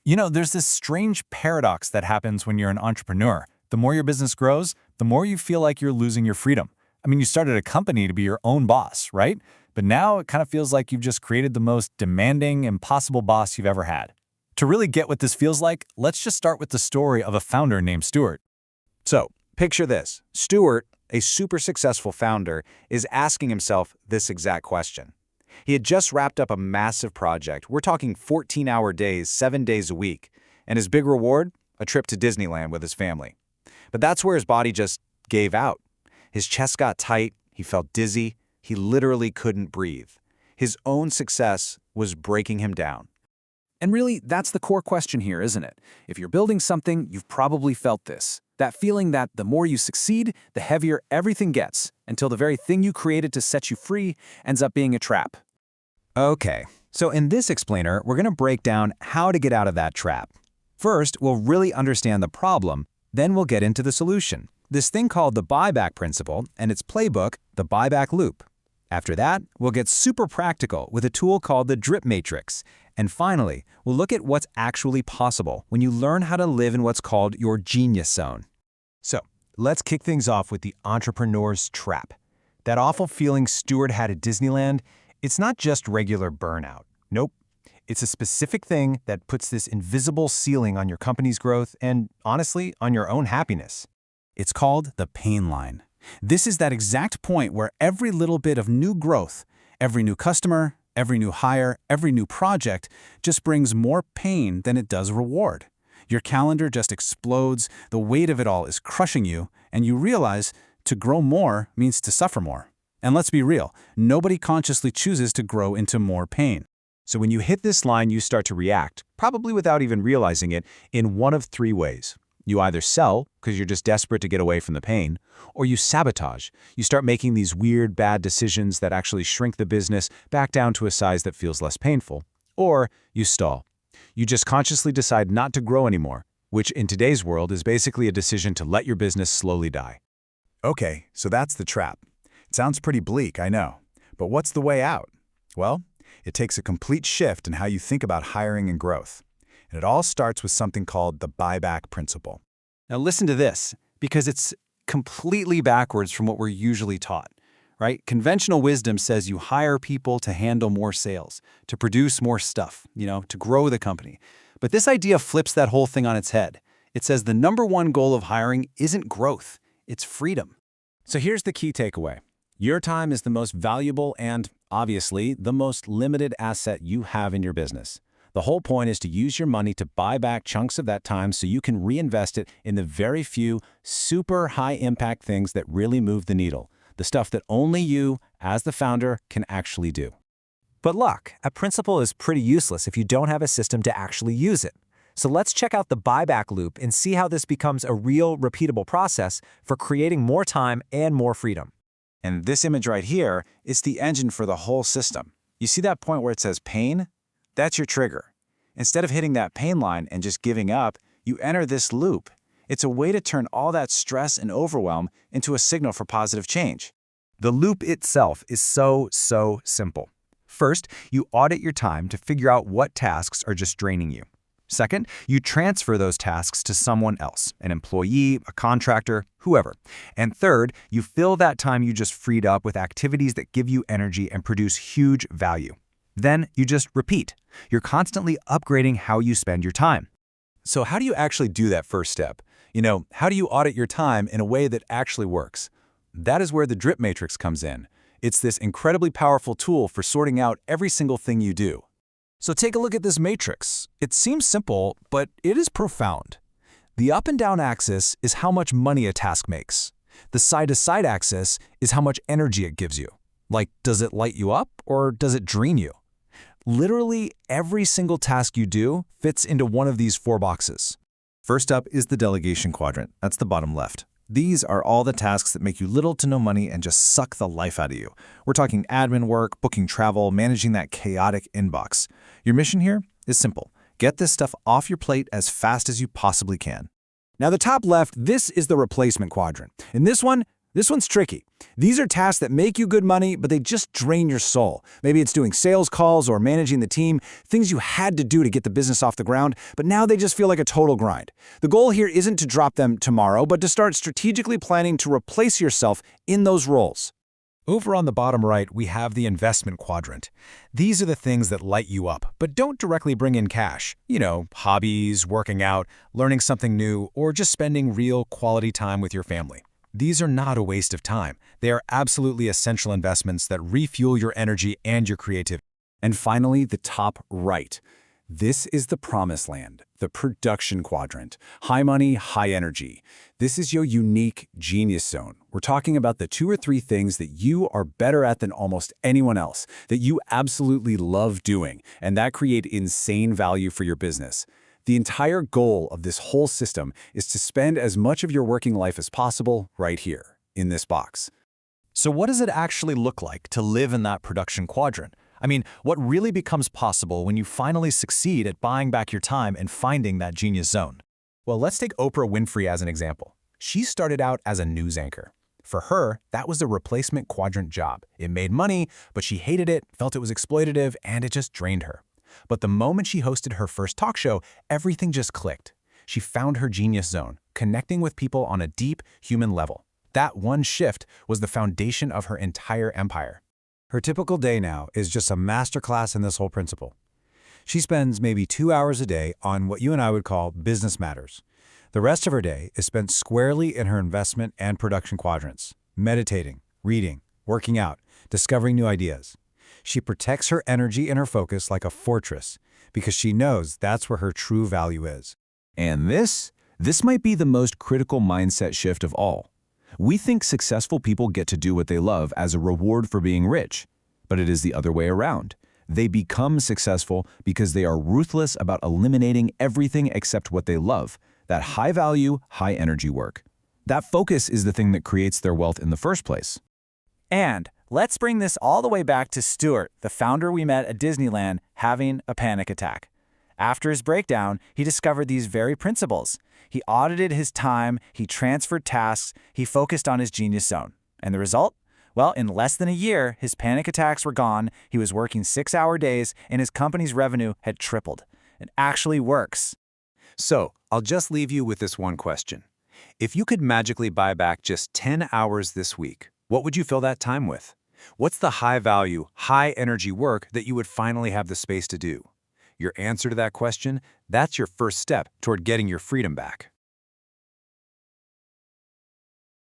There's this strange paradox that happens when you're an entrepreneur. The more your business grows, the more you feel like you're losing your freedom. I mean, you started a company to be your own boss, right? But now it kind of feels like you've just created the most demanding, impossible boss you've ever had. To really get what this feels like, let's just start with the story of a founder named Stuart. So, picture this. Stuart, a super successful founder, is asking himself this exact question. He had just wrapped up a massive project. We're talking 14-hour days, 7 days a week. And his big reward? A trip to Disneyland with his family. But that's where his body just gave out. His chest got tight, he felt dizzy, he literally couldn't breathe. His own success was breaking him down. And really, that's the core question here, isn't it? If you're building something, you've probably felt this. That feeling that the more you succeed, the heavier everything gets, until the very thing you created to set you free ends up being a trap. Okay, so in this explainer, we're going to break down how to get out of that trap. First, we'll really understand the problem, then we'll get into the solution. This thing called the buyback principle and its playbook, the buyback loop. After that, we'll get super practical with a tool called the drip matrix. And finally, we'll look at what's actually possible when you learn how to live in what's called your genius zone. So, let's kick things off with the entrepreneur's trap. That awful feeling Stuart had at Disneyland, it's not just regular burnout. Nope. It's a specific thing that puts this invisible ceiling on your company's growth and, honestly, on your own happiness. It's called the pain line. This is that exact point where every little bit of new growth, every new customer, every new hire, every new project just brings more pain than it does reward. Your calendar just explodes, the weight of it all is crushing you, and you realize to grow more means to suffer more. And let's be real, nobody consciously chooses to grow into more pain. So when you hit this line, you start to react, probably without even realizing it, in one of three ways. You either sell, because you're just desperate to get away from the pain, or you sabotage. You start making these weird, bad decisions that actually shrink the business back down to a size that feels less painful. Or you stall. You just consciously decide not to grow anymore, which in today's world is basically a decision to let your business slowly die. Okay, so that's the trap. It sounds pretty bleak, I know. But what's the way out? Well, it takes a complete shift in how you think about hiring and growth. And it all starts with something called the buyback principle. Now listen to this, because it's completely backwards from what we're usually taught, right? Conventional wisdom says you hire people to handle more sales, to produce more stuff, to grow the company. But this idea flips that whole thing on its head. It says the number one goal of hiring isn't growth, it's freedom. So here's the key takeaway. Your time is the most valuable and, obviously, the most limited asset you have in your business. The whole point is to use your money to buy back chunks of that time so you can reinvest it in the very few super high-impact things that really move the needle, the stuff that only you, as the founder, can actually do. But look, a principle is pretty useless if you don't have a system to actually use it. So let's check out the buyback loop and see how this becomes a real, repeatable process for creating more time and more freedom. And this image right here is the engine for the whole system. You see that point where it says pain? That's your trigger. Instead of hitting that pain line and just giving up, you enter this loop. It's a way to turn all that stress and overwhelm into a signal for positive change. The loop itself is so simple. First, you audit your time to figure out what tasks are just draining you. Second, you transfer those tasks to someone else, an employee, a contractor, whoever. And third, you fill that time you just freed up with activities that give you energy and produce huge value. Then you just repeat. You're constantly upgrading how you spend your time. So how do you actually do that first step? How do you audit your time in a way that actually works? That is where the drip matrix comes in. It's this incredibly powerful tool for sorting out every single thing you do. So take a look at this matrix. It seems simple, but it is profound. The up and down axis is how much money a task makes. The side-to-side axis is how much energy it gives you. Like, does it light you up or does it drain you? Literally every single task you do fits into one of these four boxes. First up is the delegation quadrant. That's the bottom left. These are all the tasks that make you little to no money and just suck the life out of you. We're talking admin work, booking travel, managing that chaotic inbox. Your mission here is simple. Get this stuff off your plate as fast as you possibly can. Now the top left, this is the replacement quadrant. In this one, This one's tricky. These are tasks that make you good money, but they just drain your soul. Maybe it's doing sales calls or managing the team, things you had to do to get the business off the ground, but now they just feel like a total grind. The goal here isn't to drop them tomorrow, but to start strategically planning to replace yourself in those roles. Over on the bottom right, we have the investment quadrant. These are the things that light you up, but don't directly bring in cash. Hobbies, working out, learning something new, or just spending real quality time with your family. These are not a waste of time. They are absolutely essential investments that refuel your energy and your creativity. And finally, the top right. This is the promised land, the production quadrant. High money, high energy. This is your unique genius zone. We're talking about the 2 or 3 things that you are better at than almost anyone else, that you absolutely love doing, and that create insane value for your business. The entire goal of this whole system is to spend as much of your working life as possible right here, in this box. So what does it actually look like to live in that production quadrant? I mean, what really becomes possible when you finally succeed at buying back your time and finding that genius zone? Well, let's take Oprah Winfrey as an example. She started out as a news anchor. For her, that was the replacement quadrant job. It made money, but she hated it, felt it was exploitative, and it just drained her. But the moment she hosted her first talk show, everything just clicked. She found her genius zone, connecting with people on a deep human level. That one shift was the foundation of her entire empire. Her typical day now is just a masterclass in this whole principle. She spends maybe 2 hours a day on what you and I would call business matters. The rest of her day is spent squarely in her investment and production quadrants, meditating, reading, working out, discovering new ideas. She protects her energy and her focus like a fortress because she knows that's where her true value is. And this might be the most critical mindset shift of all. We think successful people get to do what they love as a reward for being rich, but it is the other way around. They become successful because they are ruthless about eliminating everything except what they love, that high-value, high-energy work. That focus is the thing that creates their wealth in the first place. And let's bring this all the way back to Stuart, the founder we met at Disneyland, having a panic attack. After his breakdown, he discovered these very principles. He audited his time, he transferred tasks, he focused on his genius zone. And the result? Well, in less than a year, his panic attacks were gone, he was working 6-hour days, and his company's revenue had tripled. It actually works. So, I'll just leave you with this one question. If you could magically buy back just 10 hours this week, what would you fill that time with? What's the high-value, high-energy work that you would finally have the space to do? Your answer to that question, that's your first step toward getting your freedom back.